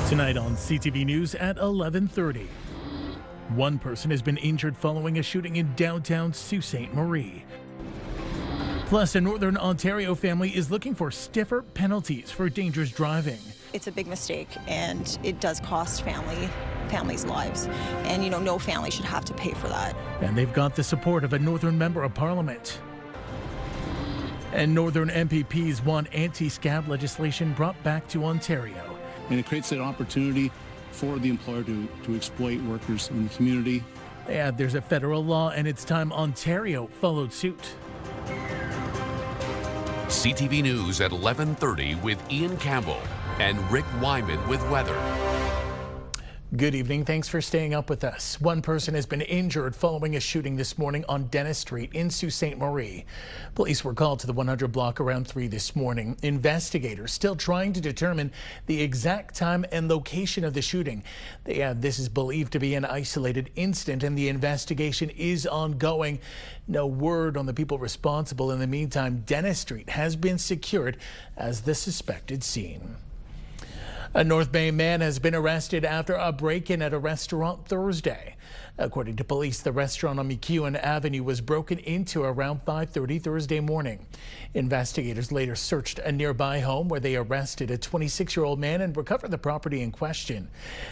Tonight on CTV News at 11:30. One person has been injured following a shooting in downtown Sault Ste. Marie. Plus, a Northern Ontario family is looking for stiffer penalties for dangerous driving. It's a big mistake, and it does cost families' lives. And, no family should have to pay for that. And they've got the support of a Northern Member of Parliament. And Northern MPPs want anti-scab legislation brought back to Ontario. And it creates an opportunity for the employer to exploit workers in the community. Yeah, there's a federal law, and it's time Ontario followed suit. CTV News at 11:30 with Ian Campbell and Rick Wyman with weather. Good evening. Thanks for staying up with us. One person has been injured following a shooting this morning on Dennis Street in Sault Ste. Marie. Police were called to the 100 block around 3 this morning. Investigators still trying to determine the exact time and location of the shooting. They add this is believed to be an isolated incident and the investigation is ongoing. No word on the people responsible. In the meantime, Dennis Street has been secured as the suspected scene. A North Bay man has been arrested after a break-in at a restaurant Thursday. According to police, the restaurant on McEwen Avenue was broken into around 5:30 Thursday morning. Investigators later searched a nearby home where they arrested a 26-year-old man and recovered the property in question.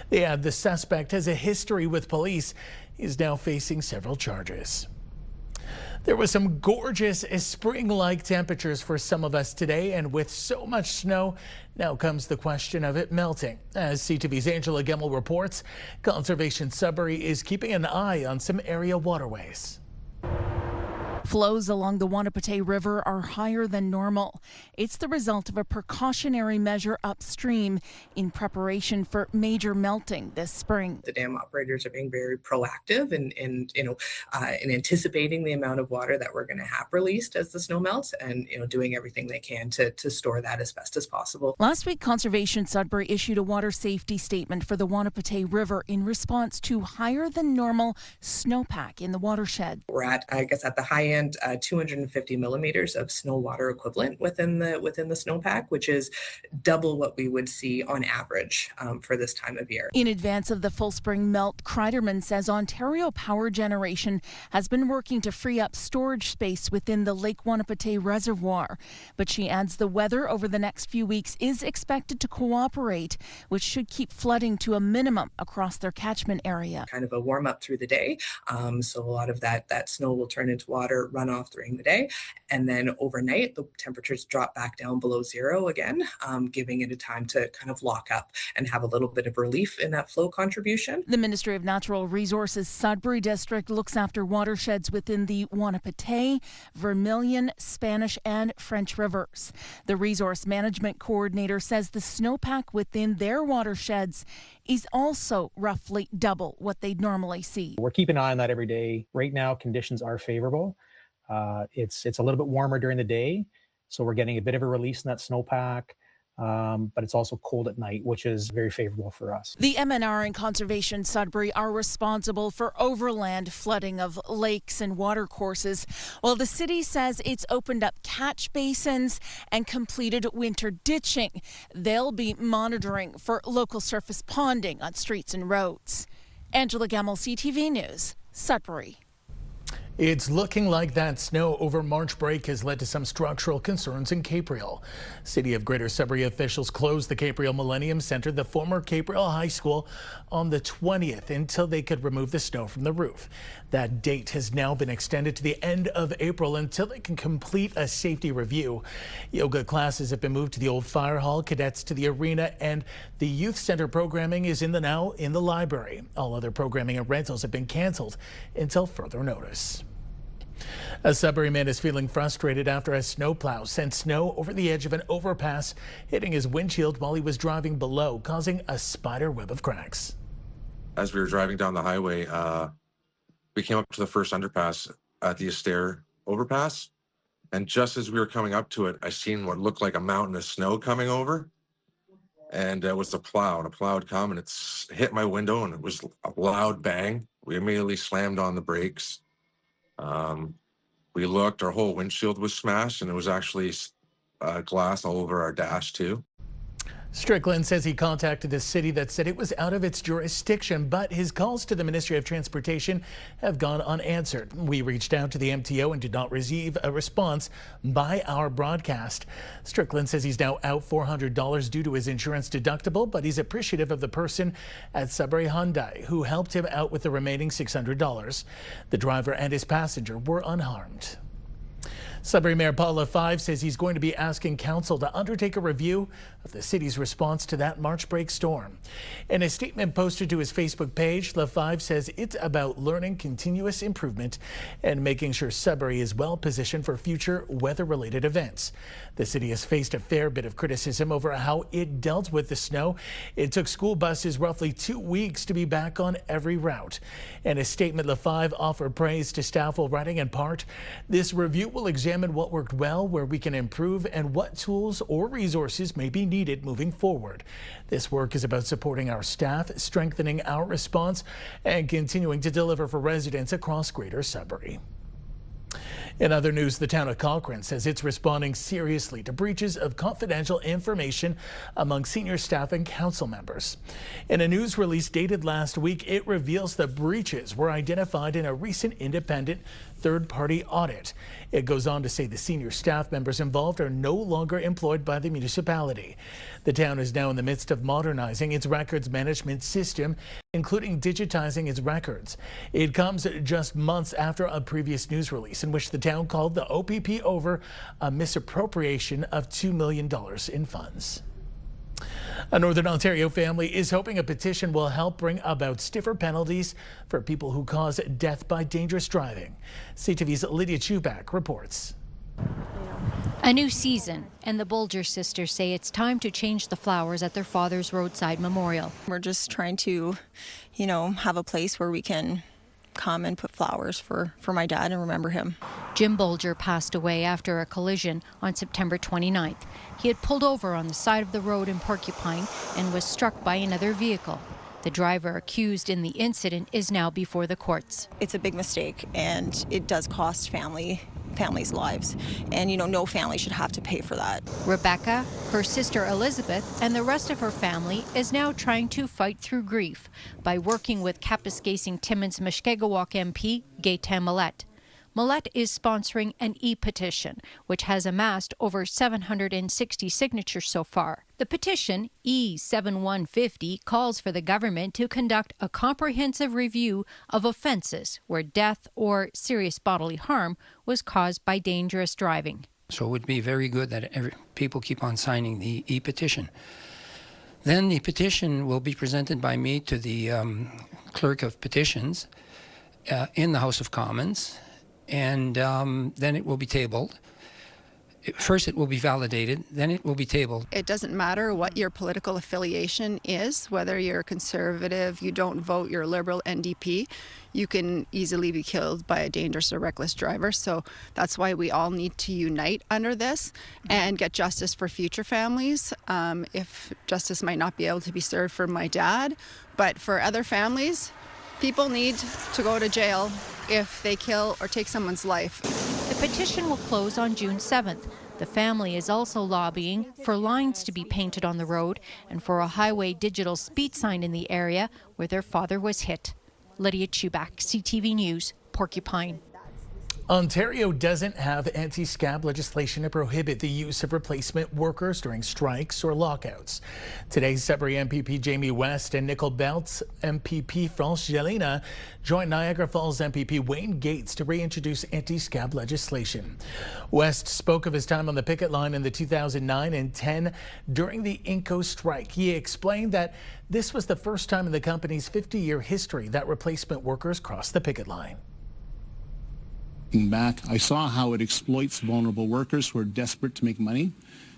They add the suspect has a history with police. He is now facing several charges. There was some gorgeous spring-like temperatures for some of us today, and with so much snow, now comes the question of it melting. As CTV's Angela Gemmell reports, Conservation Sudbury is keeping an eye on some area waterways. Flows along the Wanapitei River are higher than normal. It's the result of a precautionary measure upstream in preparation for major melting this spring. The dam operators are being very proactive in anticipating the amount of water that we're going to have released as the snow melts, and doing everything they can to store that as best as possible. Last week, Conservation Sudbury issued a water safety statement for the Wanapitei River in response to higher than normal snowpack in the watershed. We're at, at the high end, 250 millimeters of snow water equivalent within the snowpack, which is double what we would see on average for this time of year. In advance of the full spring melt, Kreiderman says Ontario Power Generation has been working to free up storage space within the Lake Wanapitei Reservoir. But she adds the weather over the next few weeks is expected to cooperate, which should keep flooding to a minimum across their catchment area. Kind of a warm up through the day. So a lot of that snow will turn into water runoff during the day. And then overnight, the temperatures drop back down below zero again, giving it a time to kind of lock up and have a little bit of relief in that flow contribution. The Ministry of Natural Resources Sudbury District looks after watersheds within the Wanapitei, Vermilion, Spanish and French rivers. The Resource Management Coordinator says the snowpack within their watersheds is also roughly double what they'd normally see. We're keeping an eye on that every day. Right now, conditions are favorable. It's a little bit warmer during the day, so we're getting a bit of a release in that snowpack, but it's also cold at night, which is very favorable for us. The MNR and Conservation Sudbury are responsible for overland flooding of lakes and watercourses, while the city says it's opened up catch basins and completed winter ditching. They'll be monitoring for local surface ponding on streets and roads. Angela Gemmell, CTV News, Sudbury. It's looking like that snow over March break has led to some structural concerns in Capreel. City of Greater Sudbury officials closed the Capreel Millennium Center, the former Capreel High School, on the 20th until they could remove the snow from the roof. That date has now been extended to the end of April until they can complete a safety review. Yoga classes have been moved to the old fire hall, cadets to the arena, and the youth center programming is now in the library. All other programming and rentals have been canceled until further notice. A Sudbury man is feeling frustrated after a snowplow sent snow over the edge of an overpass, hitting his windshield while he was driving below, causing a spider web of cracks. As we were driving down the highway, we came up to the first underpass at the Astaire overpass. And just as we were coming up to it, I seen what looked like a mountain of snow coming over. And it was a plow had come and it's hit my window and it was a loud bang. We immediately slammed on the brakes. We looked, our whole windshield was smashed and it was actually glass all over our dash too. Strickland says he contacted the city that said it was out of its jurisdiction, but his calls to the Ministry of Transportation have gone unanswered. We reached out to the MTO and did not receive a response by our broadcast. Strickland says he's now out $400 due to his insurance deductible, but he's appreciative of the person at Sudbury Hyundai who helped him out with the remaining $600. The driver and his passenger were unharmed. Sudbury Mayor Paul Lefebvre says he's going to be asking council to undertake a review of the city's response to that March break storm. In a statement posted to his Facebook page, Lefebvre says it's about learning continuous improvement and making sure Sudbury is well positioned for future weather-related events. The city has faced a fair bit of criticism over how it dealt with the snow. It took school buses roughly 2 weeks to be back on every route. In a statement, Lefebvre offered praise to staff while writing in part, "This review will examine what worked well, where we can improve, and what tools or resources may be needed moving forward. This work is about supporting our staff, strengthening our response, and continuing to deliver for residents across Greater Sudbury." In other news, the town of Cochrane says it's responding seriously to breaches of confidential information among senior staff and council members. In a news release dated last week, it reveals that breaches were identified in a recent independent third-party audit. It goes on to say the senior staff members involved are no longer employed by the municipality. The town is now in the midst of modernizing its records management system, including digitizing its records. It comes just months after a previous news release in which the town called the OPP over a misappropriation of $2 million in funds. A Northern Ontario family is hoping a petition will help bring about stiffer penalties for people who cause death by dangerous driving. CTV's Lydia Chubak reports. A new season, and the Bulger sisters say it's time to change the flowers at their father's roadside memorial. We're just trying to, have a place where we can come and put flowers for my dad and remember him. Jim Bulger passed away after a collision on September 29th. He had pulled over on the side of the road in Porcupine and was struck by another vehicle. The driver accused in the incident is now before the courts. It's a big mistake, and it does cost families' lives. And, no family should have to pay for that. Rebecca, her sister Elizabeth, and the rest of her family is now trying to fight through grief by working with Kapuskasing Timmins Mushkegowuk MP Gaetan Millette. Millette is sponsoring an e-petition, which has amassed over 760 signatures so far. The petition, E7150, calls for the government to conduct a comprehensive review of offences where death or serious bodily harm was caused by dangerous driving. So it would be very good that people keep on signing the e-petition. Then the petition will be presented by me to the clerk of petitions in the House of Commons. And then it will be tabled. First it will be validated, then it will be tabled. It doesn't matter what your political affiliation is, whether you're Conservative, you don't vote, you're Liberal, NDP, you can easily be killed by a dangerous or reckless driver. So that's why we all need to unite under this and get justice for future families. If justice might not be able to be served for my dad, but for other families, people need to go to jail if they kill or take someone's life. The petition will close on June 7th. The family is also lobbying for lines to be painted on the road and for a highway digital speed sign in the area where their father was hit. Lydia Chubak, CTV News, Porcupine. Ontario doesn't have anti-scab legislation to prohibit the use of replacement workers during strikes or lockouts. Today, Sudbury MPP Jamie West and Nickel Belt's MPP France Jelena joined Niagara Falls MPP Wayne Gates to reintroduce anti-scab legislation. West spoke of his time on the picket line in the 2009 and 10 during the Inco strike. He explained that this was the first time in the company's 50-year history that replacement workers crossed the picket line. Back, I saw how it exploits vulnerable workers who are desperate to make money,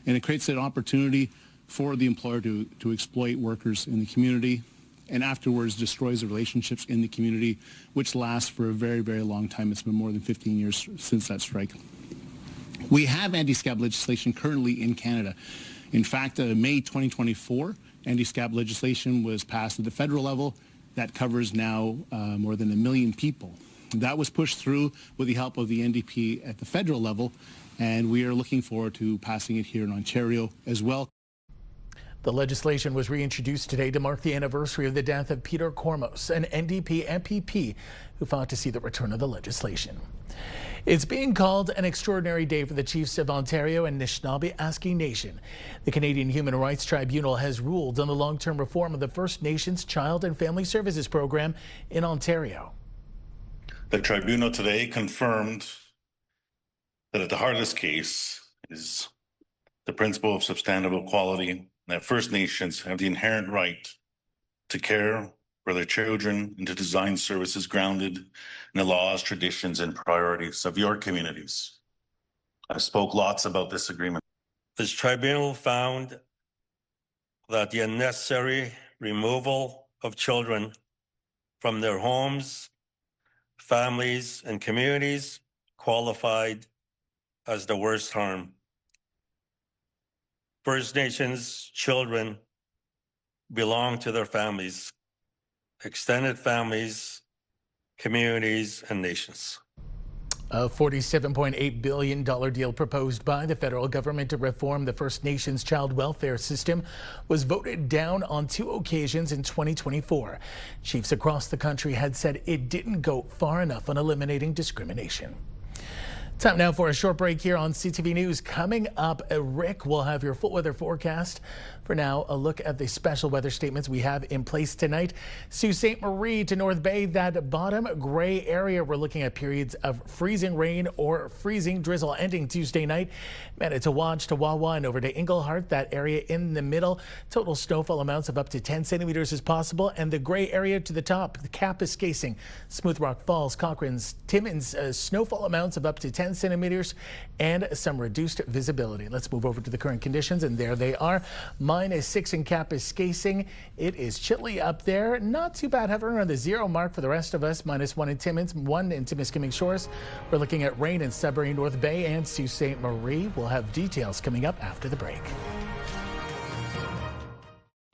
and it creates an opportunity for the employer to exploit workers in the community, and afterwards destroys the relationships in the community, which lasts for a very, very long time. It's been more than 15 years since that strike. We have anti-scab legislation currently in Canada. In fact, May 2024, anti-scab legislation was passed at the federal level that covers now more than 1 million people. That was pushed through with the help of the NDP at the federal level, and we are looking forward to passing it here in Ontario as well. The legislation was reintroduced today to mark the anniversary of the death of Peter Kormos, an NDP MPP who fought to see the return of the legislation. It's being called an extraordinary day for the Chiefs of Ontario and Anishinaabe Nation. The Canadian Human Rights Tribunal has ruled on the long-term reform of the First Nations Child and Family Services Program in Ontario. The tribunal today confirmed that at the heart of this case is the principle of substantive equality, that First Nations have the inherent right to care for their children and to design services grounded in the laws, traditions, and priorities of your communities. I spoke lots about this agreement. This tribunal found that the unnecessary removal of children from their homes, families, and communities qualified as the worst harm. First Nations children belong to their families, extended families, communities, and nations. A $47.8 billion deal proposed by the federal government to reform the First Nations child welfare system was voted down on 2 occasions in 2024. Chiefs across the country had said it didn't go far enough on eliminating discrimination. Time now for a short break here on CTV News. Coming up, Rick will have your full weather forecast. For now, a look at the special weather statements we have in place tonight. Sault Ste. Marie to North Bay, that bottom gray area, we're looking at periods of freezing rain or freezing drizzle ending Tuesday night. Manitowoc to Wawa and over to Inglehart, that area in the middle. Total snowfall amounts of up to 10 centimeters is possible. And the gray area to the top, the Kapuskasing, Smooth Rock Falls, Cochrane's, Timmins, snowfall amounts of up to 10 centimeters and some reduced visibility. Let's move over to the current conditions, and there they are. -6 in Kapuskasing. It is chilly up there. Not too bad, hovering around the 0 mark for the rest of us. -1 in Timmins, 1 in Timiskaming Shores. We're looking at rain in Sudbury, North Bay, and Sault Ste. Marie. We'll have details coming up after the break.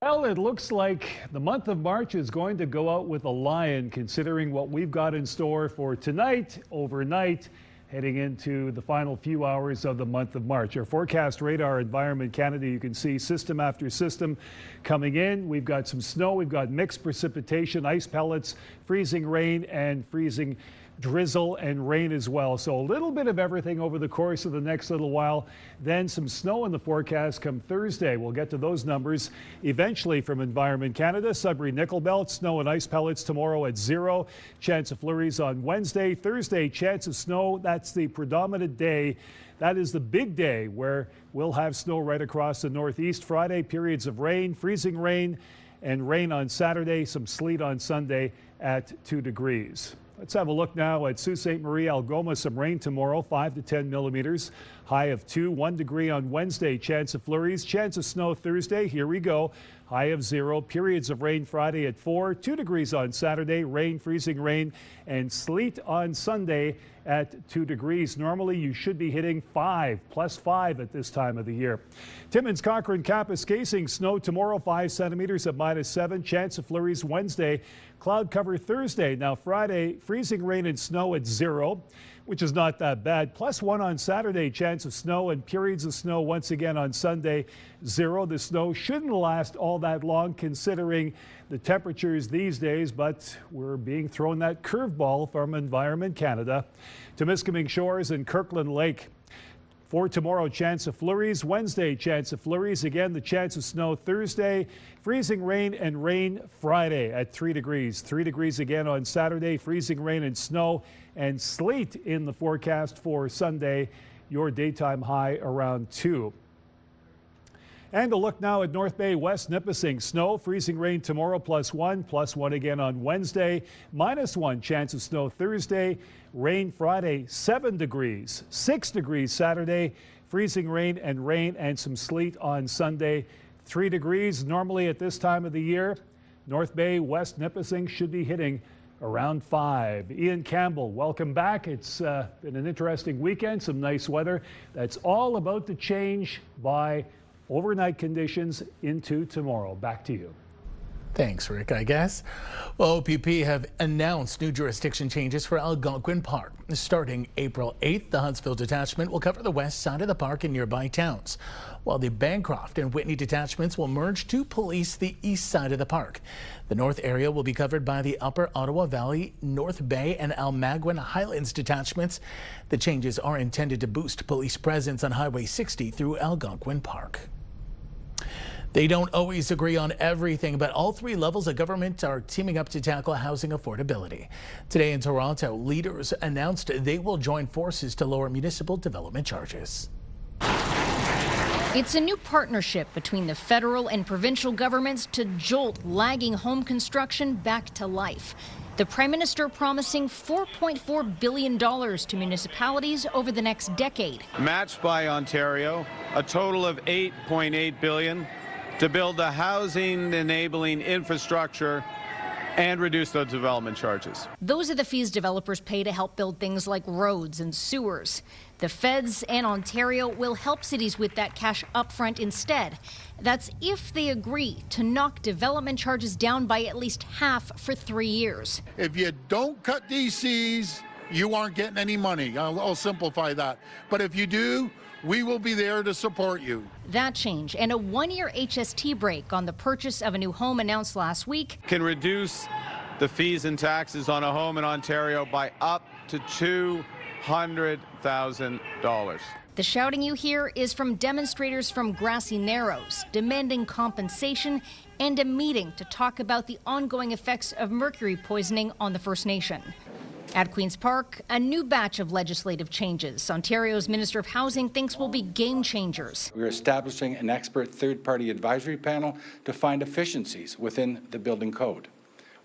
Well, it looks like the month of March is going to go out with a lion, considering what we've got in store for tonight, overnight, heading into the final few hours of the month of March. Our forecast radar, Environment Canada, you can see system after system coming in. We've got some snow, we've got mixed precipitation, ice pellets, freezing rain, and freezing drizzle and rain as well. So a little bit of everything over the course of the next little while. Then some snow in the forecast come Thursday. We'll get to those numbers eventually from Environment Canada. Sudbury Nickel Belt, snow and ice pellets tomorrow at 0. Chance of flurries on Wednesday. Thursday, chance of snow. That's the predominant day. That is the big day where we'll have snow right across the Northeast. Friday, periods of rain, freezing rain, and rain on Saturday. Some sleet on Sunday at 2 degrees. Let's have a look now at Sault Ste. Marie, Algoma. Some rain tomorrow, 5 to 10 millimeters. High of 2, 1 degree on Wednesday. Chance of flurries. Chance of snow Thursday. Here we go. High of 0. Periods of rain Friday at 4. 2 degrees on Saturday. Rain, freezing rain, and sleet on Sunday at 2 degrees. Normally, you should be hitting 5, +5 at this time of the year. Timmins, Cochrane, Kapuskasing, snow tomorrow, 5 centimeters at -7. Chance of flurries Wednesday. Cloud cover Thursday. Now Friday, freezing rain and snow at 0, which is not that bad. +1 on Saturday, chance of snow, and periods of snow once again on Sunday, 0. The snow shouldn't last all that long considering the temperatures these days, but we're being thrown that curveball from Environment Canada. Timiskaming Shores and Kirkland Lake. For tomorrow, chance of flurries. Wednesday, chance of flurries. Again, the chance of snow Thursday. Freezing rain and rain Friday at 3 degrees. 3 degrees again on Saturday. Freezing rain and snow and sleet in the forecast for Sunday. Your daytime high around 2. And a look now at North Bay, West Nipissing. Snow, freezing rain tomorrow, +1, +1 again on Wednesday. -1 chance of snow Thursday. Rain Friday, 7 degrees. 6 degrees Saturday. Freezing rain and some sleet on Sunday. 3 degrees normally at this time of the year. North Bay, West Nipissing should be hitting around 5. Ian Campbell, welcome back. It's been an interesting weekend, some nice weather. That's all about to change by overnight conditions into tomorrow. Back to you. Thanks, Rick, I guess. Well, OPP have announced new jurisdiction changes for Algonquin Park. Starting April 8th, the Huntsville detachment will cover the west side of the park and nearby towns, while the Bancroft and Whitney detachments will merge to police the east side of the park. The north area will be covered by the Upper Ottawa Valley, North Bay, and Almaguin Highlands detachments. The changes are intended to boost police presence on Highway 60 through Algonquin Park. They don't always agree on everything, but all three levels of government are teaming up to tackle housing affordability. Today in Toronto, leaders announced they will join forces to lower municipal development charges. It's a new partnership between the federal and provincial governments to jolt lagging home construction back to life. The Prime Minister promising $4.4 billion to municipalities over the next decade. Matched by Ontario, a total of $8.8 billion to build the housing-enabling infrastructure and reduce those development charges. Those are the fees developers pay to help build things like roads and sewers. The feds and Ontario will help cities with that cash upfront instead. That's if they agree to knock development charges down by at least half for 3 years. If you don't cut DCs, you aren't getting any money. I'll simplify that. But if you do, we will be there to support you. That change and a one-year HST break on the purchase of a new home announced last week can reduce the fees and taxes on a home in Ontario by up to $200,000. The shouting you hear is from demonstrators from Grassy Narrows, demanding compensation and a meeting to talk about the ongoing effects of mercury poisoning on the First Nation. At Queen's Park, a new batch of legislative changes Ontario's Minister of Housing thinks will be game changers. We're establishing an expert third-party advisory panel to find efficiencies within the building code.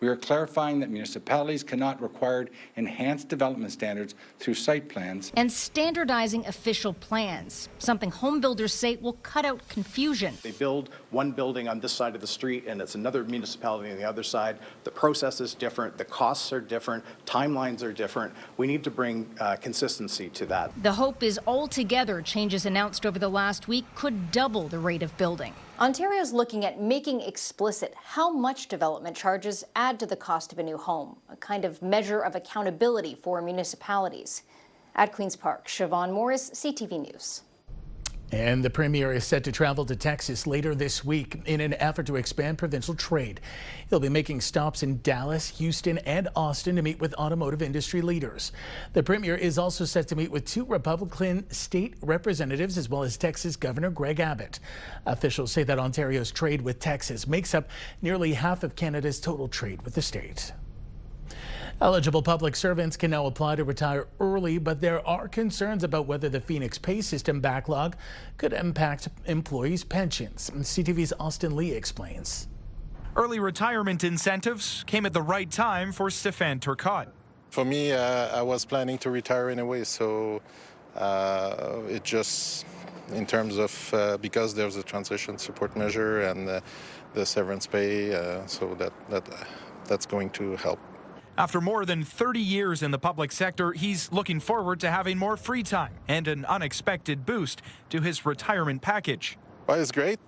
We are clarifying that municipalities cannot require enhanced development standards through site plans. And standardizing official plans, something home builders say will cut out confusion. They build one building on this side of the street and it's another municipality on the other side. The process is different, the costs are different, timelines are different. We need to bring consistency to that. The hope is altogether changes announced over the last week could double the rate of building. Ontario's looking at making explicit how much development charges add to the cost of a new home, a kind of measure of accountability for municipalities. At Queen's Park, Siobhan Morris, CTV News. And the Premier is set to travel to Texas later this week in an effort to expand provincial trade. He'll be making stops in Dallas, Houston, and Austin to meet with automotive industry leaders. The Premier is also set to meet with 2 Republican state representatives as well as Texas Governor Greg Abbott. Officials say that Ontario's trade with Texas makes up nearly half of Canada's total trade with the state. Eligible public servants can now apply to retire early, but there are concerns about whether the Phoenix pay system backlog could impact employees' pensions. CTV's Austin Lee explains. Early retirement incentives came at the right time for Stéphane Turcotte. For me, I was planning to retire anyway, so it just, in terms of, because there's a transition support measure and the severance pay, so that's going to help. After more than 30 years in the public sector, he's looking forward to having more free time and an unexpected boost to his retirement package. Well, it's great.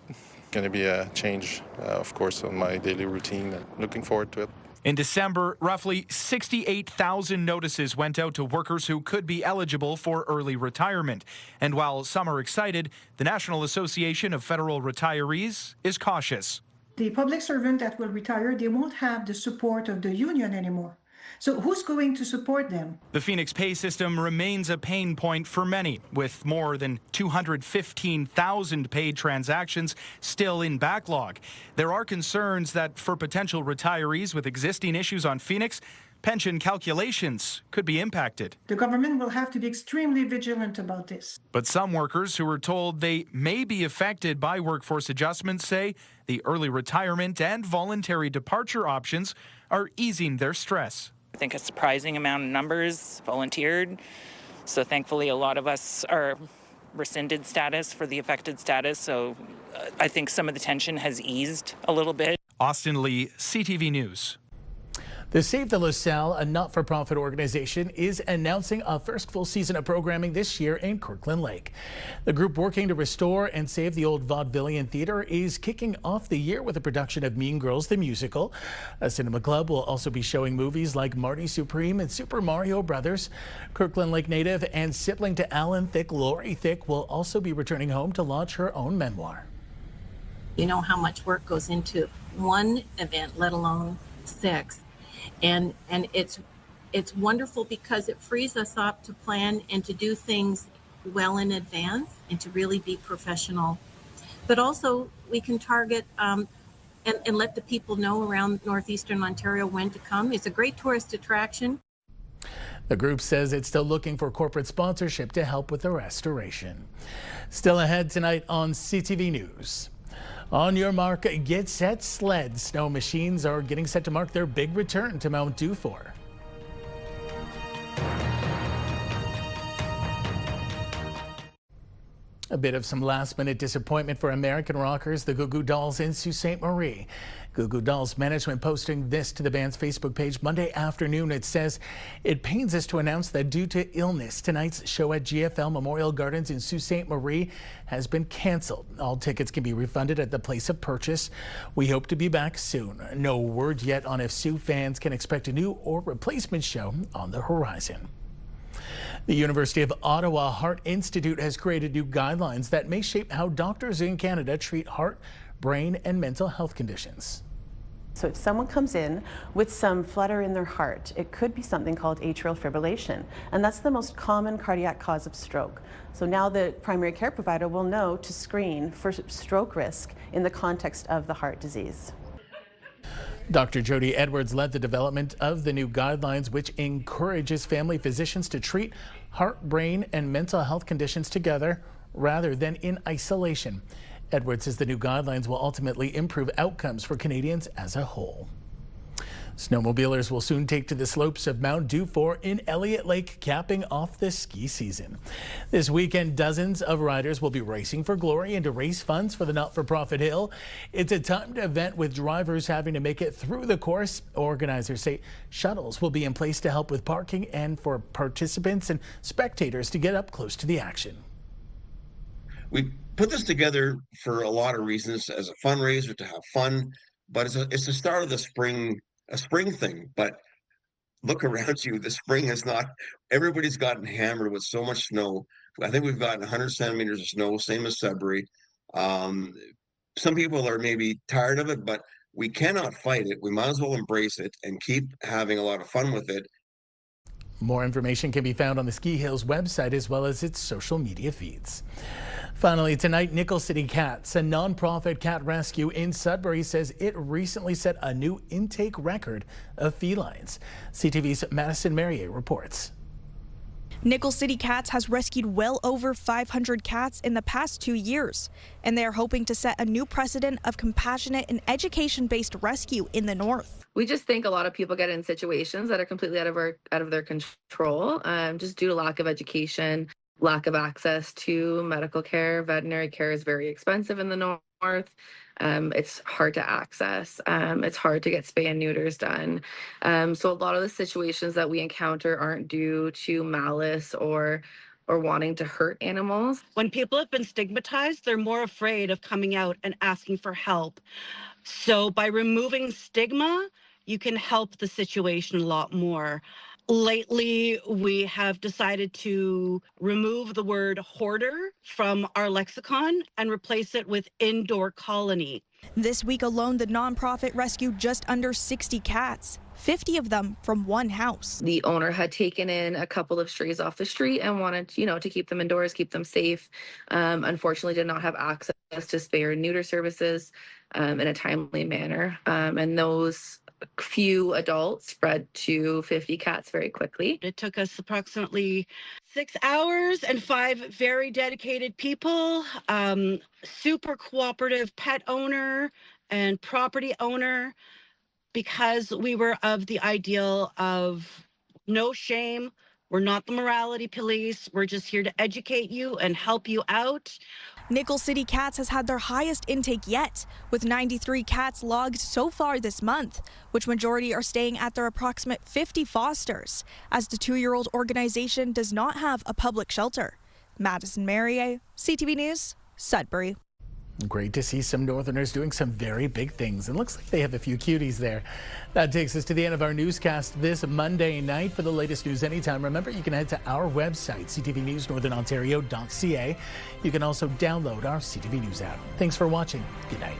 Going to be a change, of course, on my daily routine. Looking forward to it. In December, roughly 68,000 notices went out to workers who could be eligible for early retirement. And while some are excited, the National Association of Federal Retirees is cautious. The public servant that will retire, they won't have the support of the union anymore. So who's going to support them? The Phoenix pay system remains a pain point for many, with more than 215,000 paid transactions still in backlog. There are concerns that for potential retirees with existing issues on Phoenix, pension calculations could be impacted. The government will have to be extremely vigilant about this. But some workers who are told they may be affected by workforce adjustments say the early retirement and voluntary departure options are easing their stress. I think a surprising amount of numbers volunteered. So thankfully a lot of us are rescinded status for the affected status. So I think some of the tension has eased a little bit. Austin Lee, CTV News. The Save the LaSalle, a not-for-profit organization, is announcing a first full season of programming this year in Kirkland Lake. The group working to restore and save the old Vaudevillian Theatre is kicking off the year with a production of Mean Girls the Musical. A cinema club will also be showing movies like Marty Supreme and Super Mario Brothers. Kirkland Lake native and sibling to Alan Thicke, Lori Thicke, will also be returning home to launch her own memoir. You know how much work goes into one event, let alone 6. And it's wonderful because it frees us up to plan and to do things well in advance and to really be professional. But also we can target and let the people know around Northeastern Ontario when to come. It's a great tourist attraction. The group says it's still looking for corporate sponsorship to help with the restoration. Still ahead tonight on CTV News. On your mark, get set, sled. Snow machines are getting set to mark their big return to Mount Dufour. A bit of some last-minute disappointment for American rockers, the Goo Goo Dolls in Sault Ste. Marie. Goo Goo Dolls management posting this to the band's Facebook page Monday afternoon. It says, "It pains us to announce that due to illness, tonight's show at GFL Memorial Gardens in Sault Ste. Marie has been canceled. All tickets can be refunded at the place of purchase. We hope to be back soon." No word yet on if Sioux fans can expect a new or replacement show on the horizon. The University of Ottawa Heart Institute has created new guidelines that may shape how doctors in Canada treat heart, brain, and mental health conditions. So if someone comes in with some flutter in their heart, it could be something called atrial fibrillation, and that's the most common cardiac cause of stroke. So now the primary care provider will know to screen for stroke risk in the context of the heart disease. Dr. Jody Edwards led the development of the new guidelines, which encourages family physicians to treat heart, brain, and mental health conditions together rather than in isolation. Edwards says the new guidelines will ultimately improve outcomes for Canadians as a whole. Snowmobilers will soon take to the slopes of Mount Dufour in Elliott Lake, capping off the ski season. This weekend, dozens of riders will be racing for glory and to raise funds for the not-for-profit hill. It's a timed event with drivers having to make it through the course. Organizers say shuttles will be in place to help with parking and for participants and spectators to get up close to the action. We put this together for a lot of reasons, as a fundraiser to have fun, but it's the start of the spring. A spring thing, but look around you. The spring is not, everybody's gotten hammered with so much snow. I think we've gotten 100 centimeters of snow, same as Sudbury. Some people are maybe tired of it, but we cannot fight it. We might as well embrace it and keep having a lot of fun with it. More information can be found on the Ski Hills website as well as its social media feeds. Finally tonight, Nickel City Cats, a nonprofit cat rescue in Sudbury, says it recently set a new intake record of felines. CTV's Madison Merrier reports. Nickel City Cats has rescued well over 500 cats in the past 2 years, and they are hoping to set a new precedent of compassionate and education-based rescue in the north. We just think a lot of people get in situations that are completely out of their control, just due to lack of education, lack of access to medical care. Veterinary care is very expensive in the north. It's hard to access. It's hard to get spay and neuters done. So a lot of the situations that we encounter aren't due to malice or wanting to hurt animals. When people have been stigmatized, they're more afraid of coming out and asking for help. So by removing stigma, you can help the situation a lot more. Lately, we have decided to remove the word hoarder from our lexicon and replace it with indoor colony. This week alone, the nonprofit rescued just under 60 cats, 50 of them from one house. The owner had taken in a couple of strays off the street and wanted, to keep them indoors, keep them safe. Unfortunately, did not have access to spay or neuter services in a timely manner. And those few adults spread to 50 cats very quickly. It took us approximately 6 hours and 5 very dedicated people, super cooperative pet owner and property owner, because we were of the ideal of no shame. We're not the morality police. We're just here to educate you and help you out. Nickel City Cats has had their highest intake yet, with 93 cats logged so far this month, which majority are staying at their approximate 50 fosters, as the 2-year-old organization does not have a public shelter. Madison Merrier, CTV News, Sudbury. Great to see some Northerners doing some very big things, and looks like they have a few cuties there. That takes us to the end of our newscast this Monday night. For the latest news anytime, remember you can head to our website, ctvnewsnorthernontario.ca. You can also download our CTV News app. Thanks for watching. Good night.